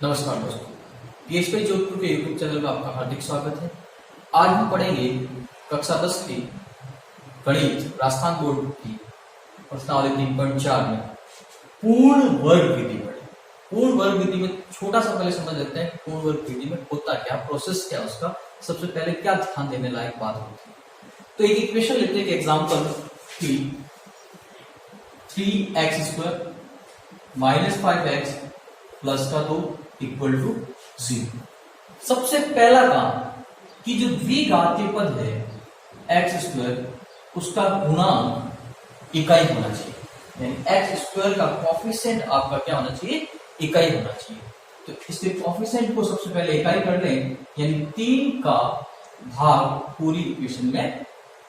नमस्कार दोस्तों, पीएचपी जोधपुर के यूट्यूब चैनल में आपका हार्दिक स्वागत है। आज हम पढ़ेंगे कक्षा 10 की गणित राजस्थान बोर्ड की प्रश्नावली 3.4 में पूर्ण वर्ग विधि पढ़े। पूर्ण वर्ग विधि में छोटा सा पहले समझ लेते हैं पूर्ण वर्ग विधि में होता क्या, प्रोसेस क्या उसका, सबसे पहले क्या ध्यान देने लायक बात होती है। तो एक इक्वेशन लेते हैं, एग्जाम्पल की 3x² - 5x प्लस का 2 इक्वल टू 0। सबसे पहला काम कि जो द्विघातीय पद है x² उसका गुणांक इकाई होना चाहिए, यानी x² का कोफिशिएंट आपका क्या होना चाहिए, इकाई होना चाहिए। तो इसके कोफिशिएंट को सबसे पहले इकाई कर लें, यानी 3 का भाग पूरी इक्वेशन में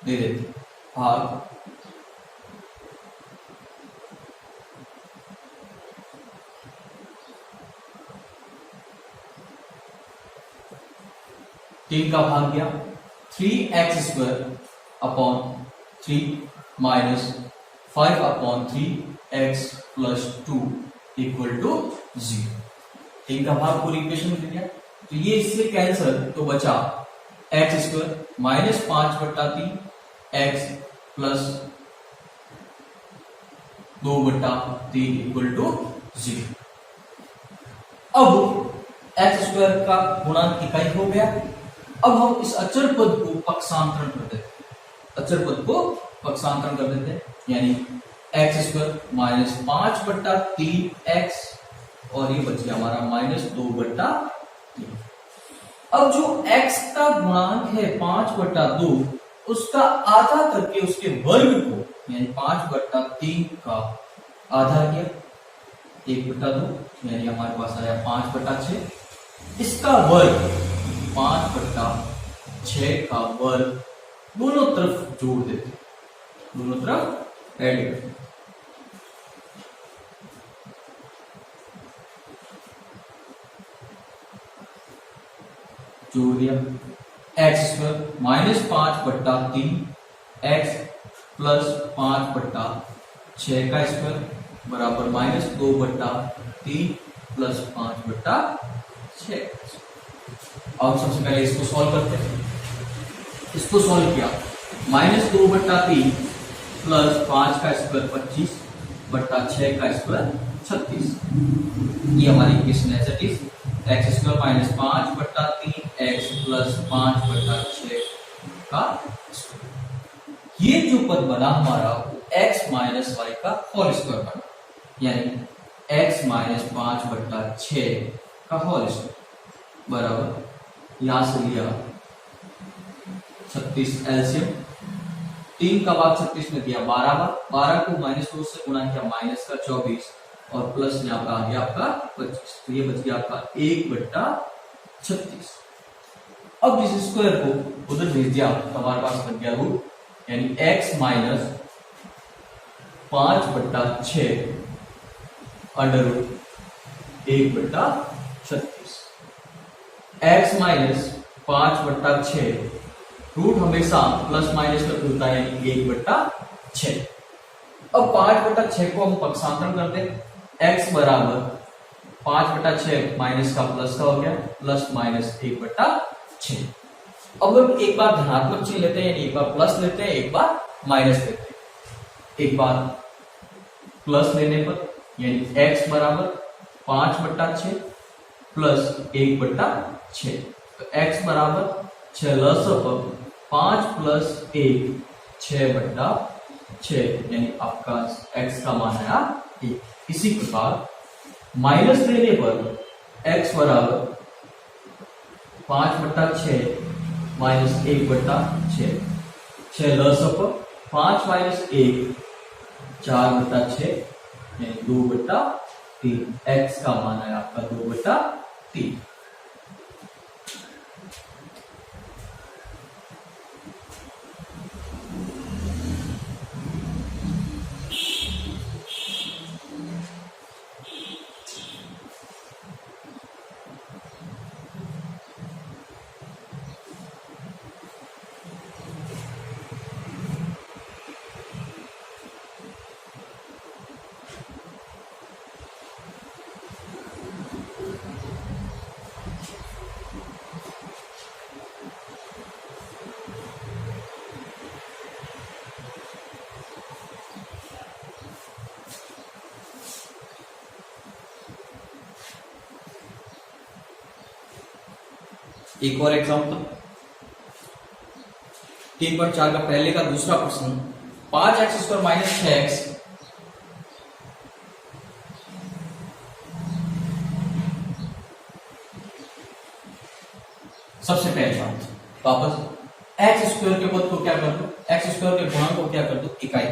दे देते हैं। भाग 3 का भाग गया 3x² upon 3 minus 5 upon 3x plus 2 equal to 0। 3 का भाग पूरी इक्वेशन में दिया, तो ये इससे कैंसिल, तो बचा x² minus 5/3 x plus 2/3 equal to 0। अब x² का गुणांक इकाई हो गया। अब हम इस अचर पद को पक्षांतरण कर देते हैं, अचर पद को पक्षांतरण कर देते हैं, यानी x² माइनस 5/3x और ये बच गया हमारा माइनस 2/3। अब जो x का गुणांक है 5/2 उसका आधा करके उसके वर्ग को, यानी 5/3 का आधा किया 1/2, यानी हमारे पास आया 5/6। इसका वर्ग 5/6 का वर्ग दोनों तरफ जोड़ देते, दोनों तरफ ऐड करते। जोड़ दिया x² माइनस 5/3 x प्लस 5/6 का स्क्वायर बराबर माइनस 2/3 प्लस 5/6। अब सबसे पहले इसको सॉल्व करते हैं। इसको सॉल्व किया माइनस 2/3 प्लस 5 का स्क्वायर 25/6 का स्क्वायर 36। ये हमारी इक्वेशन है 36। x² माइनस 5/3 x प्लस 5/6 का स्क्वायर। ये जो पद बना हमारा x माइनस y का होल स्क्वायर बना, यानी x माइनस 5/6 का होल स्क्वायर बराबर यहां से लिया 36 एलसीएम, 3 का भाग 36 में दिया 12 को माइनस 2 से गुणा किया माइनस का 24 और प्लस यहाँ पर आ गया आपका 25, तो ये बच गया आपका 1/36। अब इस स्क्वायर को उधर भेज दिया तो हमारे पास बन गया रूट, यानी x minus 5/6 under root 1/36। x minus 5/6 root हमेशा प्लस माइनस में खुलता है, यानी 1/6। अब 5/6 को हम पक्षांतरण करते हैं, x बराबर 5/6 माइनस का प्लस का हो गया, प्लस माइनस 1/6। अब हम एक बार धनात्मक चिन्ह लेते हैं, यानी एक बार प्लस लेते हैं, एक बार माइनस लेते हैं। एक बार प्लस लेने पर यानी x बराबर 5/6 प्लस 1/6, तो x बराबर 6 लस पर 5 प्लस 1 6/6, यानी आपका x का मान आया 1। इसी प्रकार माइनस लेने पर x बराबर 5/6 माइनस 1/6, 6 लस पर 5 माइनस 1 4/6, यानी 2/3। x का मान है आपका 2/3। एक और एग्जांपल 3.4 का पहले का दूसरा प्रश्न 5x² माइनस 6x सबसे पहले बात वापस x² के पद को क्या कर दो, x² के गुणा को क्या कर दो, इकाई।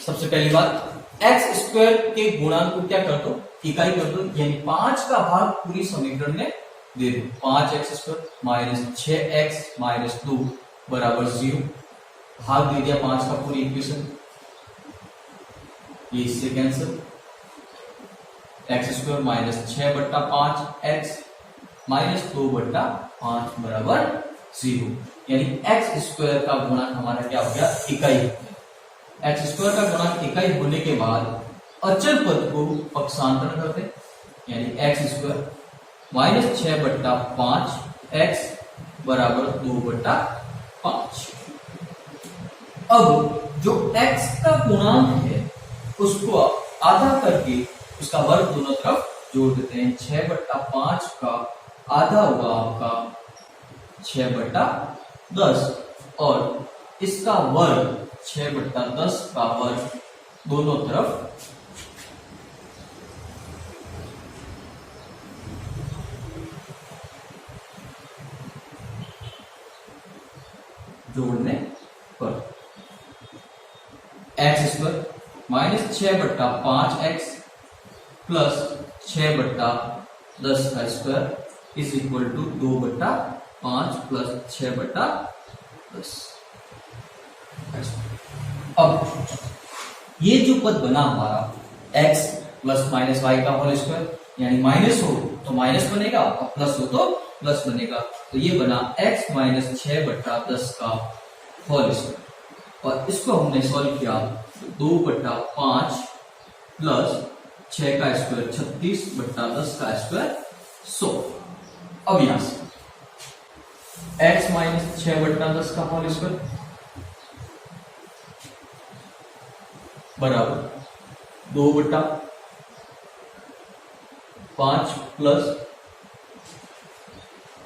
सबसे पहली बात x² के गुणांक को क्या कर दो, इकाई कर दो, यानी 5 का भाग पूरी समीकरण में दे दो। 5x² माइनस 6x माइनस 2 बराबर 0, भाग दे दिया 5 का पूरी इक्वेशन, ये इससे cancel. x² minus 6/5x minus 2/5 बराबर 0, यानी x² का गुणांक हमारा क्या हो गया, इकाई हो गया। x² का गुणांक इकाई होने के बाद अचर पद को पक्षांतर करते, यानी x² माइनस 6/5x बराबर 2/5। अब जो x का गुणांक है उसको आधा करके उसका वर्ग दोनों तरफ जोड़ देते हैं। 6/5 का आधा होगा आपका 6/10 और इसका वर्ग 6/10 का वर्ग दोनों तरफ जोड़ने पर x² माइनस 6/5x प्लस 6/10 का square is equal to 2/5 plus 6/10। अब ये जो पद बना हमारा x प्लस माइनस वाई का होल स्क्वायर, यानी माइनस हो तो माइनस बनेगा और प्लस हो तो प्लस बनेगा, तो ये बना x माइनस 6/10 का होल स्क्वायर। और इसको हमने सॉल्व किया 2/5 प्लस 6 का स्क्वायर 36/10 का स्क्वायर 100। अब यहां से x माइनस 6/10 का होल स्क्वायर बराबर 2/5 प्लस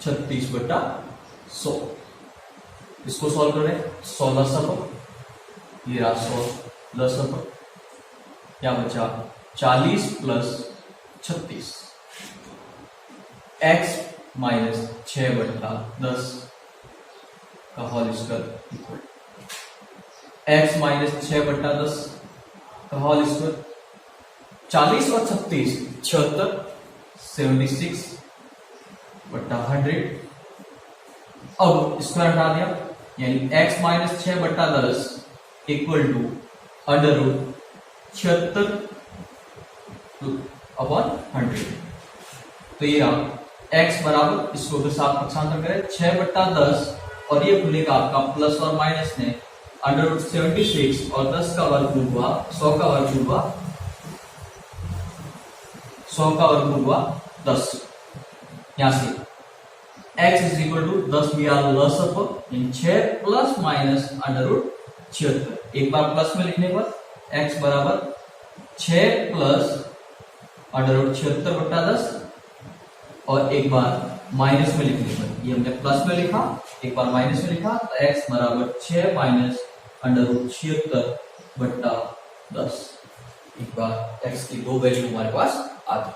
36/100। इसको सॉल्व करें 16 सफर, ये रहा 16 सफर, क्या बचा 40 प्लस 36। x माइनस 6/10 का whole square equal x minus 6/10 का होल स्क्वायर 40 और 36 76 76/100। अब स्क्वायर हटा दिया, यानी x minus 6/10 equal to under root 76/100। तो ये रहा x बराबर, इसको के साथ पक्षांतर करें 6/10 और ये खुलेगा आपका प्लस और माइनस में अंडर रूट 76 और 10 का वर्गमूल हुआ 100 का वर्गमूल हुआ 100 का वर्गमूल हुआ 10। यहां से x इज इक्वल टू 10 भी आर लस अप 6 प्लस माइनस अंडर रूट 76। एक बार प्लस में लिखने पर x बराबर 6 प्लस अंडर रूट 76/10 और एक बार माइनस में लिखने पर, ये हमने प्लस में लिखा एक बार माइनस में लिखा, तो x बराबर 6 माइनस अंडर रूट 76/10। एक बार x की दो वैल्यू हमारे पास आ गई।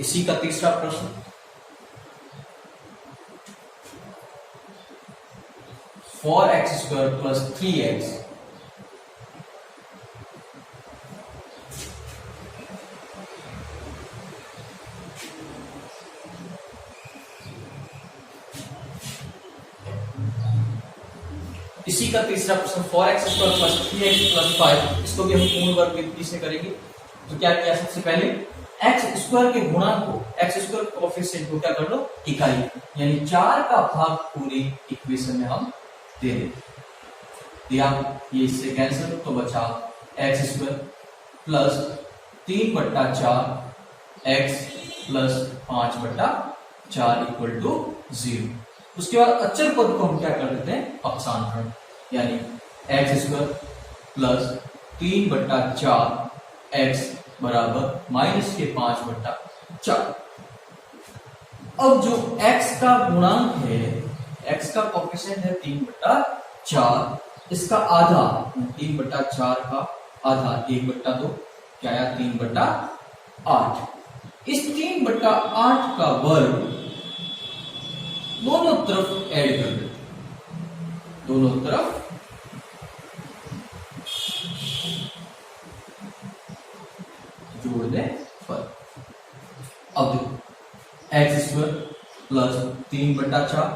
इसी का तीसरा प्रश्न 4x² प्लस 3x इसी का तीसरा प्रश्न 4x² प्लस 3x प्लस 5, इसको भी हम पूर्ण वर्ग विधि से करेंगे। तो क्या किया, सबसे पहले x² के गुणांक को, x² कोएफिशिएंट को क्या कर लो, इकाई, यानी 4 का भाग पूरे इक्वेशन में हम दे देते दिया। ये इससे कैंसिल, तो बचा x² plus 3/4 x plus 5/4 equal to 0। उसके बाद अचर पद को हम क्या कर देते हैं, अपसारण, यानी x² प्लस 3/4 x बराबर माइनस के 5/4। अब जो x का गुणांक है, x का कोएफिशिएंट है 3/4, इसका आधा 3/4 का आधा 1/2 क्या आया 3/8। इस 3/8 का वर्ग दोनों तरफ ऐड कर देते, दोनों तरफ जोड़ दें पर। अब देखो x² प्लस 3/4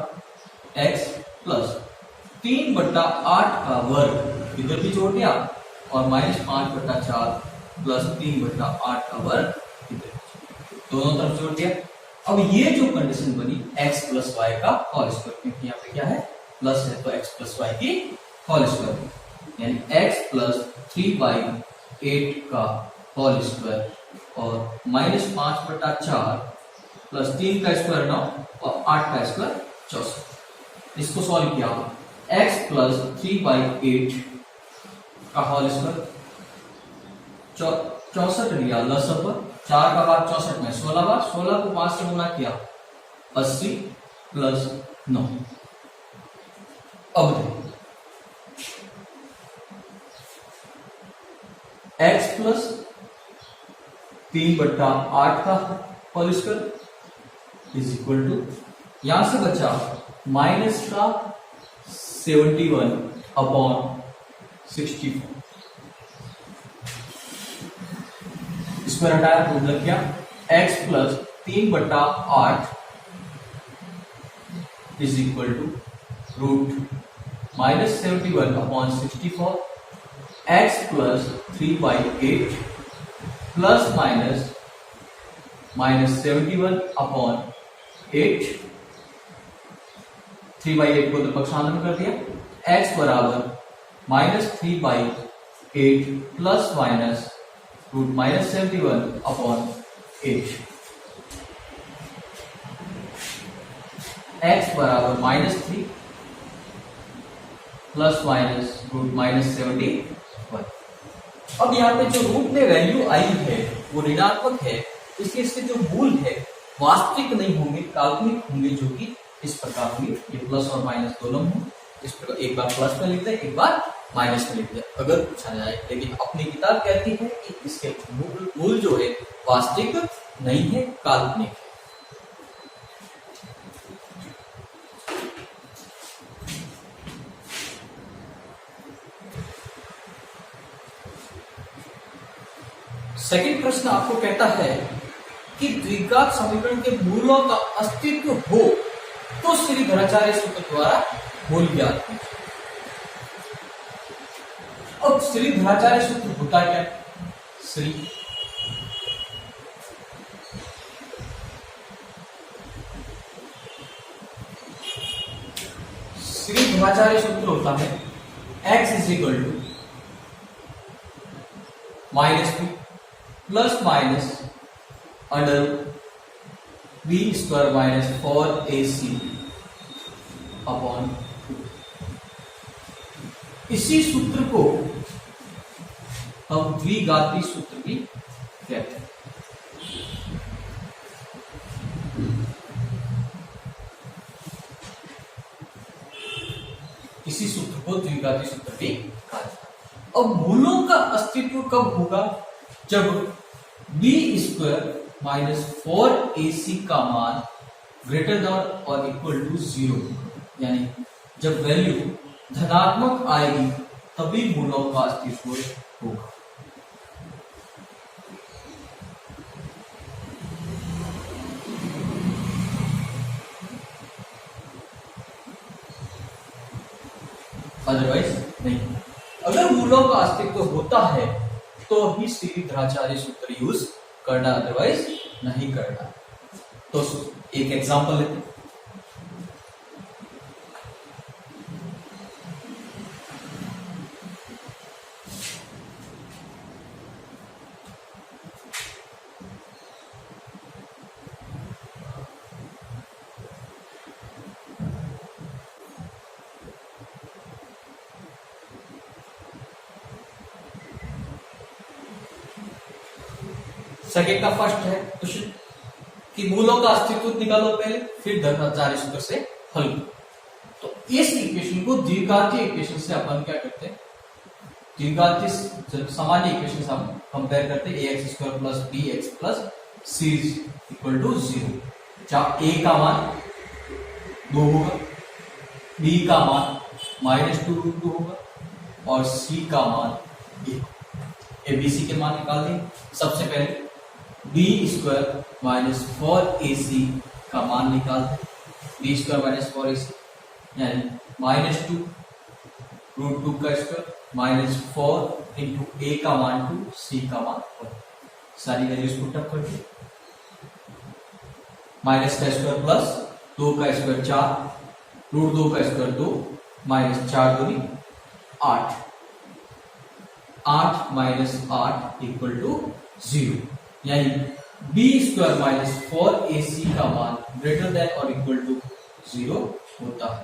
x प्लस 3/8 का वर्ग इधर भी जोड़ दिया, और माइनस 5/4 प्लस 3/8 का वर्ग इधर दोनों तरफ जोड़ दिया। अब ये जो कंडीशन बनी x प्लस वाई का होल स्क्वायर, क्योंकि यहाँ पे क्या है प्लस है, तो x प्लस वाई की होल स्क्वायर, यानी x प्लस 3/8 का होल स्क्वायर और माइनस 5/4 प्लस 3 का स्क्वायर 9 और 8 का स्क्वायर 64। इसको सॉल्व किया, x प्लस 3/8 का होल स्क्वायर 64 लिया लसअ पर, 4 का भाग 64 में 16 बार, 16 को 5 से गुना किया 80 प्लस 9। अब x प्लस 3/8 का whole square is equal to, यहां से बचा माइनस का 71/64, स्क्वायर हटाया तो उधर क्या, x plus 3/8 is equal to root minus 71/64 x plus 3/8 plus minus 71/8, 3/8 को तो पक्षांतर कर दिया, x बराबर minus 3/8 plus minus root minus 71/8, x बराबर -3 प्लस माइनस रूट -71। अब यहाँ पे जो रूट में वैल्यू आई है वो ऋणात्मक है, इसलिए इसके जो मूल है वास्तविक नहीं होंगे, काल्पनिक होंगे, जो कि इस प्रकार होंगे, ये प्लस और माइनस दोनों होंगे। इस प्रकार एक बार प्लस में लिख दे, एक बार माइनस में लिख दे अगर पूछा जाए, लेकिन अपनी किताब कहती है कि इसके मूल जो है वास्तविक नहीं है, काल्पनिक है। सेकंड प्रश्न आपको कहता है कि द्विघात समीकरण के मूलों का अस्तित्व हो तो श्रीधराचार्य सूत्र द्वारा मूल ज्ञात कीजिए। अब श्रीधराचार्य सूत्र होता क्या, श्रीधराचार्य सूत्र होता है x is equal to -2 plus minus under b square minus 4ac upon 2। इसी सूत्र को हम द्विघाती सूत्र भी कहते हैं। इसी सूत्र को द्विघाती सूत्र भी कहा जाता है। अब मूलों का अस्तित्व कब होगा, जब b स्क्वायर माइनस 4ac का मान ग्रेटर देन और इक्वल टू 0, यानी जब वैल्यू धनात्मक आएगी तभी मूलों का अस्तित्व होगा। अदरवाइज नहीं। अगर मूलों का अस्तित्व होता है तो ही श्रीधराचार्य सूत्र यूज करना, अदरवाइज नहीं करना। तो एक एग्जांपल लेते हैं। सेकेंड का फर्स्ट है क्वेश्चन कि मूलों का अस्तित्व निकालो पहले, फिर धनाचार्य सूत्र से हल करो। तो इस इक्वेशन को द्विघातीय इक्वेशन से अपन क्या करते हैं, द्विघातीय सामान्य इक्वेशन से हम कंपेयर करते हैं। ax square plus b x plus c equal to 0, जहां a का मान 2 होगा, b का मान -2√2 होगा और c का मान 1। abc के मान निकाल दें। सबसे पहले बी स्क्वायर माइनस 4ac का मान निकालते हैं। बी स्क्वायर माइनस 4ac यानी -2√2 का स्क्वायर माइनस 4 इंटू ए का मान 2, सी का मान 1। सारी वैल्यूज पुट अप करते हैं। माइनस का स्क्वायर प्लस 2 का स्क्वायर 4, √2 का स्क्वायर 2, माइनस 4 दूनी 8, 8 माइनस 8 इक्वल टू 0, यानी बी स्क्वायर माइनस 4ac का मान ग्रेटर देन और इक्वल टू 0 होता है।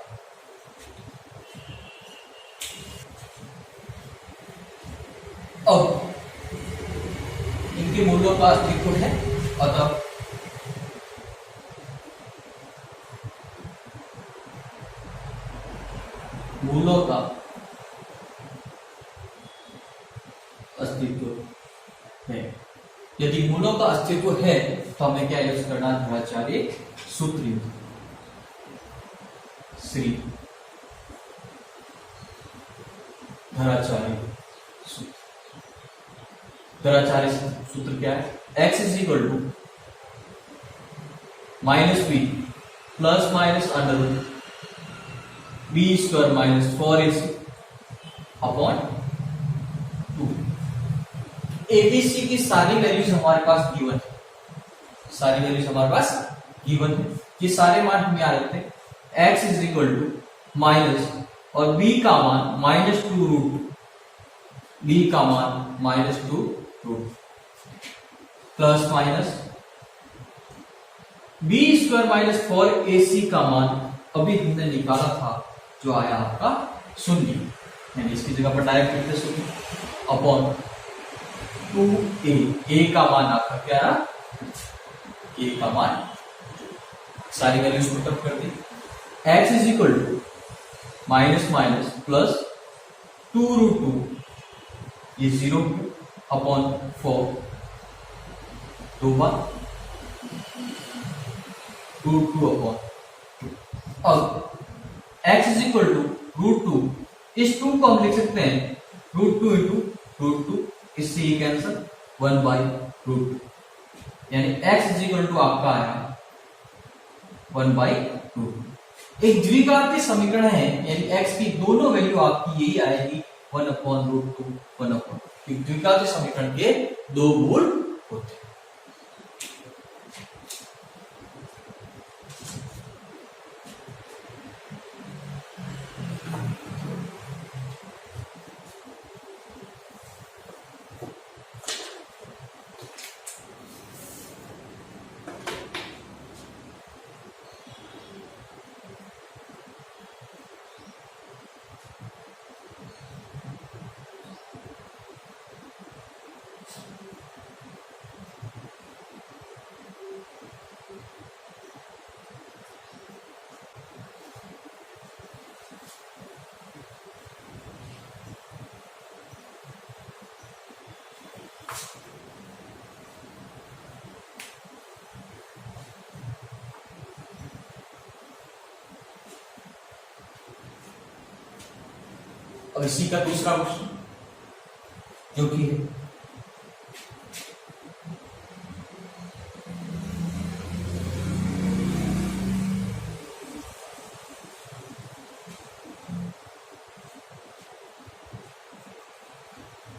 अब इनके मूल्यों का अस्तित्व है, अतः मूलों का अस्तित्व है। यदि मूलों का अस्तित्व है तो हमें क्या यूज करना, धनाचार्य सूत्र। श्री धनाचार्य सूत्र। धनाचार्य सूत्र क्या है, x is equal to -b plus minus under b square minus 4ac upon 2। ABC की सारी वैल्यूज हमारे पास गिवन है, सारी वैल्यूज हमारे पास गिवन है। ये सारे मान हम याद रखते हैं। x is equal to minus और b का मान -2√2, b का मान -2√2 plus minus b square minus 4ac का मान अभी हमने निकाला था, जो आया आपका 0, यानी इसकी जगह पर डायरेक्ट लिखते 0 अपॉन 2a। a का मान आपका क्या रहा, a का मान, सारी वैल्यूज पुट अप कर दी। x is equal to minus minus plus 2√2, ये 0 अपॉन 4, 2 बार √2 अपॉन 2। अब x इज इक्वल टू √2, इस 2 को हम लिख सकते हैं √2 इंटू √2, इससे ये कैंसिल 1/√2, यानी x इज इक्वल टू आपका आया 1/√2। एक द्विघातीय समीकरण है, यानी x की दोनों वैल्यू आपकी यही आएगी 1/√2, 1/2। द्विघातीय समीकरण के दो मूल होते हैं। और इसी का दूसरा क्वेश्चन जो कि है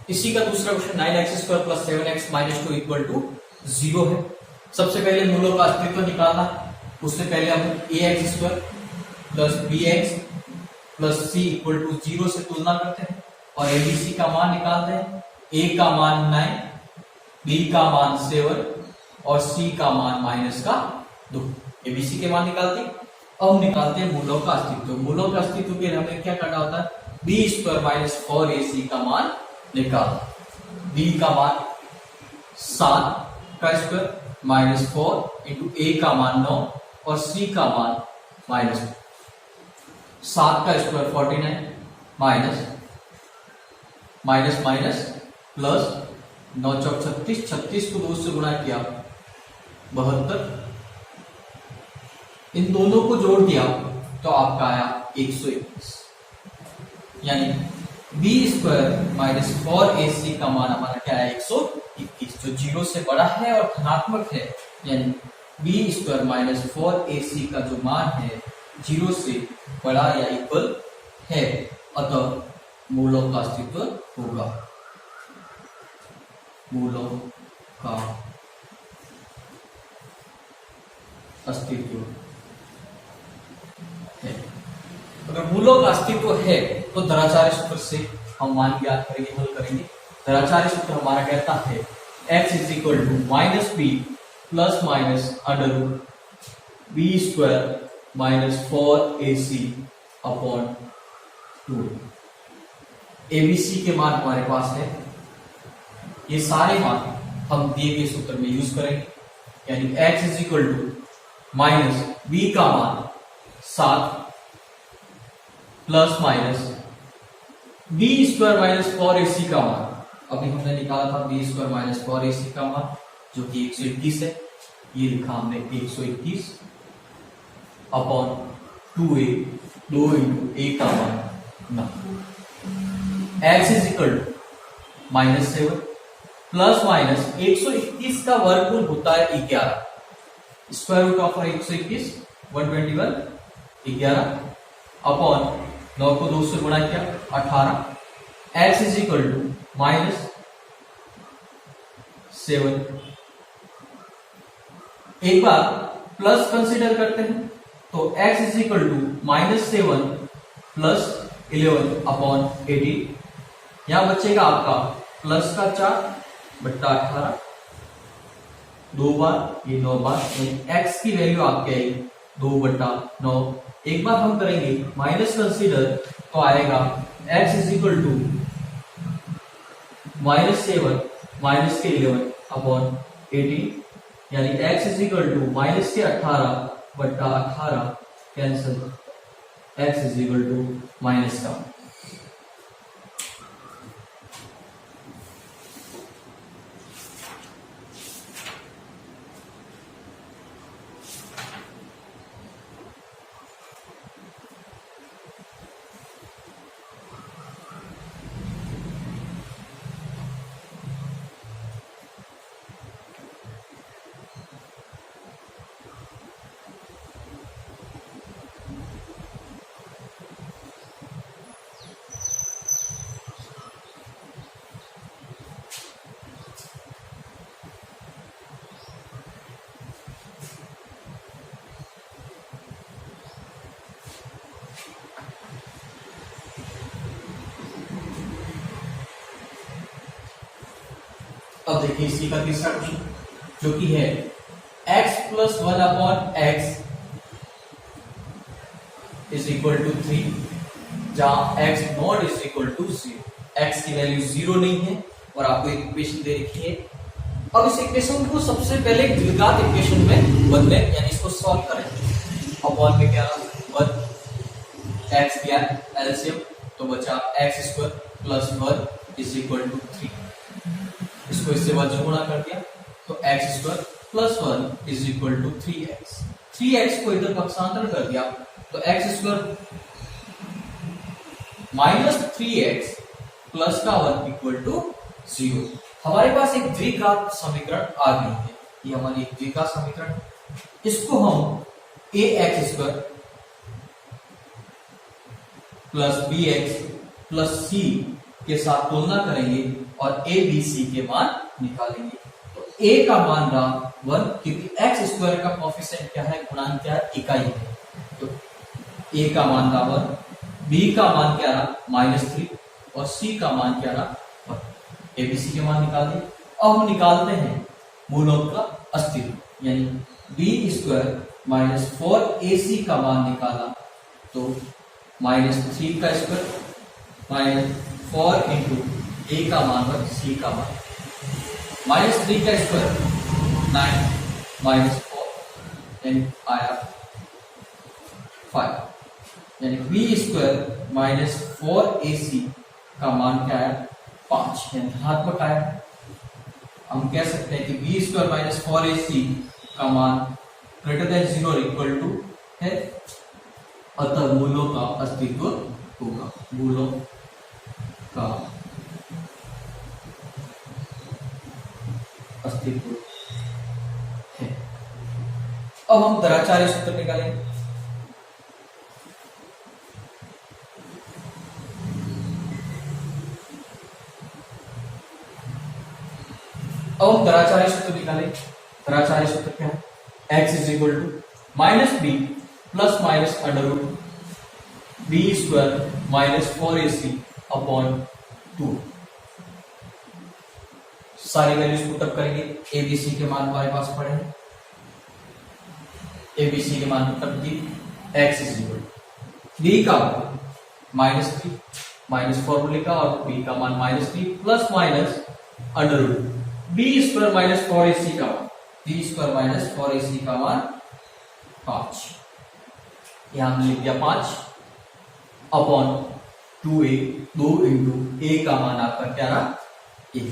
इसी का दूसरा क्वेश्चन 9x² + 7x - 2 = 0 है। सबसे पहले मूलों का अस्तित्व निकालना। उससे पहले हम ax² + bx + c = 0 से तुलना करते हैं और abc का मान निकालते हैं। a का मान 9, b का मान 7 और c का मान -2। abc के मान निकालते हैं। अब निकालते हैं मूलों का अस्तित्व। मूलों का अस्तित्व के लिए हमें क्या करना होता है? b² - 4ac का मान निकाल। b का मान 7 का स्क्वायर -4 इंटू a का मान 9 और c का मान -2। 7 का स्क्वायर 49 माइनस प्लस 9 चौक 36, 36 को 2 से गुणा किया 72। इन दोनों को जोड़ दिया तो आपका आया 121। यानी b² - 4ac का मान हमारा क्या है? 121, जो 0 से बड़ा है और धनात्मक है। यानी b² - 4ac का जो मान है 0 से बड़ा या इक्वल है, अतः मूलों का अस्तित्व होगा। मूलों का अस्तित्व है। अगर मूलों का अस्तित्व है तो दराचार्य सूत्र से हम मान ज्ञात करेंगे, हल करेंगे। दराचार्य सूत्र हमारा कहता है x = -b ± b² - 4ac/2। abc के मान हमारे पास है। ये सारे मान हम दिए गए सूत्र में यूज करेंगे। यानी x = -b का मान 7 ± b² - 4ac का मान, अभी हमने निकाला था b² - 4ac का मान जो कि 121 है। ये लिखा हमने 121 अपॉन 2a, 2 इंटू a का मान 9। x = -7 ± 121 का वर्गमूल होता है 11। स्क्वायर रूट ऑफ 121 121, 11 अपॉन 9 को 2 से गुणा किया 18। x = -7। एक बार प्लस कंसीडर करते हैं तो x = -7 + 11 अपॉन 18। यहां बचेगा आपका प्लस का 4/18, 2 बार, ये 9 बार। x की वैल्यू आपके आई 2/9। एक बार हम करेंगे माइनस कंसीडर तो आएगा x = -7 - 11 अपॉन 18। यानी x = -18/18 कैंसिल, x = माइनस का। अब देखिए इसी का तीसरा क्वेश्चन जो कि है x + 1/x = 3, जहां x नॉट = 0। x की वैल्यू 0 नहीं है और आपको एक इक्वेशन दे रखी है। अब इस इक्वेशन को सबसे पहले द्विघात इक्वेशन में बदलें, यानी इसको सॉल्व करें। अपॉन में क्या 1 x दिया एलसीएम तो बचा x² + 1 = 3। इसको इससे 1 से गुणा कर दिया तो x² + 1 = 3x। 3x को इधर पक्षांतर कर दिया तो x² -3x प्लस का 1 इक्वल टू 0। हमारे पास एक द्विघात समीकरण आ गई है, ये हमारी एक द्विघात समीकरण है। इसको हम ax² plus bx plus c के साथ तुलना करेंगे और a b c के मान निकालेंगे। तो a का मान रहा 1, क्योंकि x² का कोफिशिएंट क्या है, गुणांक क्या है, इकाई है। तो a का मान रहा 1, b का मान क्या रहा -3 और c का मान क्या रहा 1। a b c के मान निकाल दिए। अब हम निकालते हैं मूलों का अस्तित्व, यानी b² माइनस 4ac का मान निकाला तो -3 का स्क्वायर माइनस 4 इंटू a का मान और c का मान, -3 का स्क्वायर 9 माइनस 4 यानी आया 5, यानी b² माइनस 4ac का मान क्या है 5, यानी धनात्मक आया। हम कह सकते हैं कि b² माइनस 4ac का मान ग्रेटर देन 0 इक्वल टू है, अतः मूलों का अस्तित्व होगा, मूलों का अस्तित्व है। अब हम द्विचार्य सूत्र निकालेंगे। अब हम द्विचार्य सूत्र निकालेंगे। द्विचार्य सूत्र क्या है, x is equal to -b plus minus under root b² minus 4ac upon 2। सारी वैल्यूज पुटअप करेंगे। abc के मान हमारे पास पड़े हैं, abc के मान पुटअप किए। x is equal to b का -3 माइनस 4 लिखा और b का मान -3 plus minus under root b² minus 4ac का मान, b² माइनस 4ac का मान 5, यहां हमने लिख दिया 5 अपॉन 2a, 2 इंटू a का मान आपका क्या रहा 1।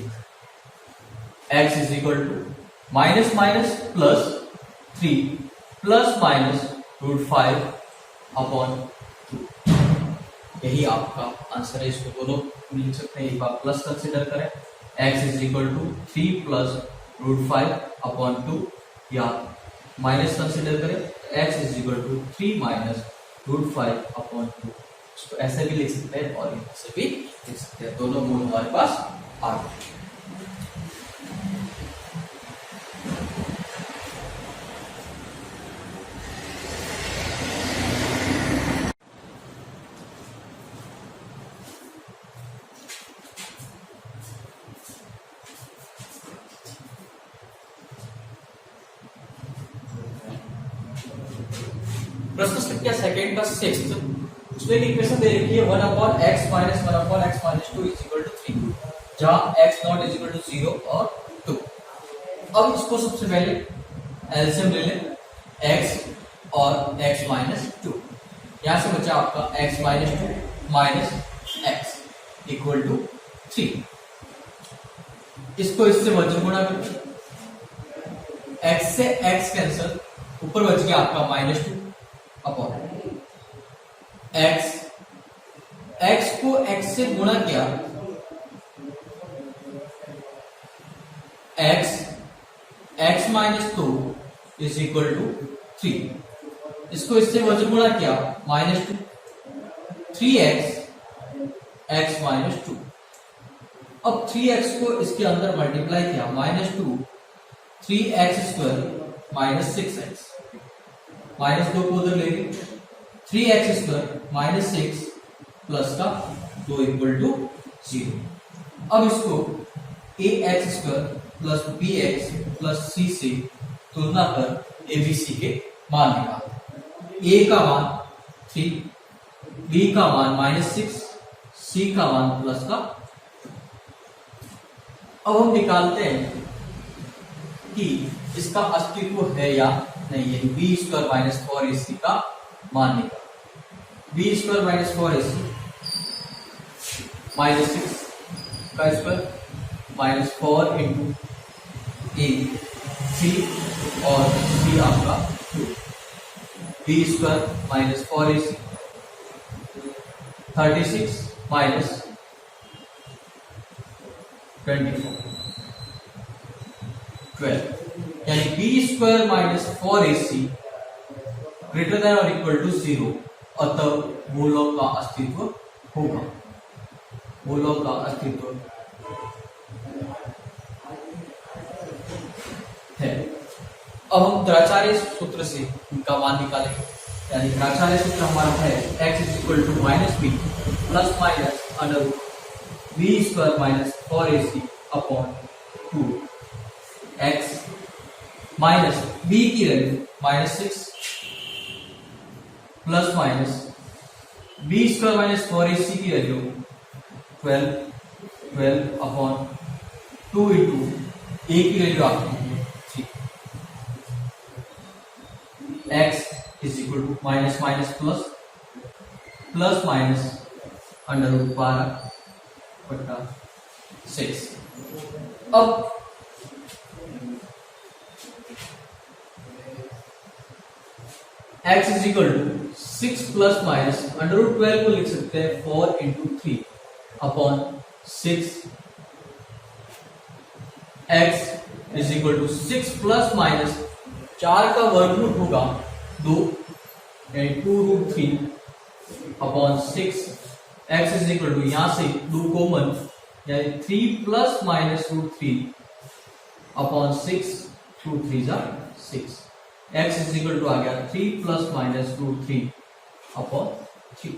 x is equal to minus minus plus 3 plus minus √5 upon 2, यही आपका आंसर है। इसको दोनों लिख सकते हैं, एक बार प्लस कंसिडर करें। x is equal to 3 plus √5 upon 2, या माइनस कंसिडर करें, x is equal to 3 minus √5 upon 2। इसको ऐसे भी लिख सकते हैं और ऐसे भी लिख सकते हैं, दोनों मूल हमारे पास आ गए। प्रश्न संख्या सेकंड का 6th, उसमें एक इक्वेशन दे रखी है 1/x minus 1/x minus 2 is equal to 3, जहां x not is equal to 0 और 2। अब इसको सबसे पहले एलसीएम ले लें, x और x माइनस 2। यहां से बचा आपका x minus 2 minus x equal to 3। इसको इससे वजन गुणा करें, x से x कैंसिल, ऊपर बच गया आपका -2 अपॉन x को x से गुणा किया, x minus 2 is equal to 3। इसको इससे वजन गुणा किया -2, 3x x माइनस 2। अब 3x को इसके अंदर मल्टीप्लाई किया, -2 3x² माइनस 6x, -2 को उधर ले गए, 3x² माइनस 6 प्लस का 2 इक्वल टू 0। अब इसको ax² plus bx plus c से तुलना कर abc के मान निकाल। a का मान 3, b का मान -6, c का मान प्लस का। अब हम निकालते हैं कि इसका अस्तित्व है या नहीं, है b² माइनस 4ac का मान निकाल। b² माइनस 4ac -6 का स्क्वायर माइनस 4 इंटू a 3 और c आपका 2, b² माइनस 4ac 36 माइनस 24 12 यानी b square minus 4ac greater than और इक्वल टू 0, अतः मूलों का अस्तित्व होगा। मूलों का अस्तित्व है। अब हम द्राचार्य सूत्र से इनका मान निकालेंगे, यानी द्राचार्य सूत्र हमारा है x is equal to minus B plus minus under root B square minus 4ac upon 2 x minus B की value minus 6 plus minus B square minus 4ac की वैल्यू 12 अपॉन 2 इंटू ए की वैल्यू आपकी x is equal to minus minus plus plus minus under root 12/6। अब x is equal to 6 plus minus under root 12 को लिख सकते हैं 4 into 3 upon 6। x is equal to 6 plus minus 4 का वर्ग root होगा 2 यानी 2 root 3 upon 6। x is equal to यहां से 2 कॉमन यानी 3 plus minus root 3 upon 6 root 3 जा 6। x इज इक्वल टू आ गया 3 प्लस माइनस रूट 3 अपॉन 3।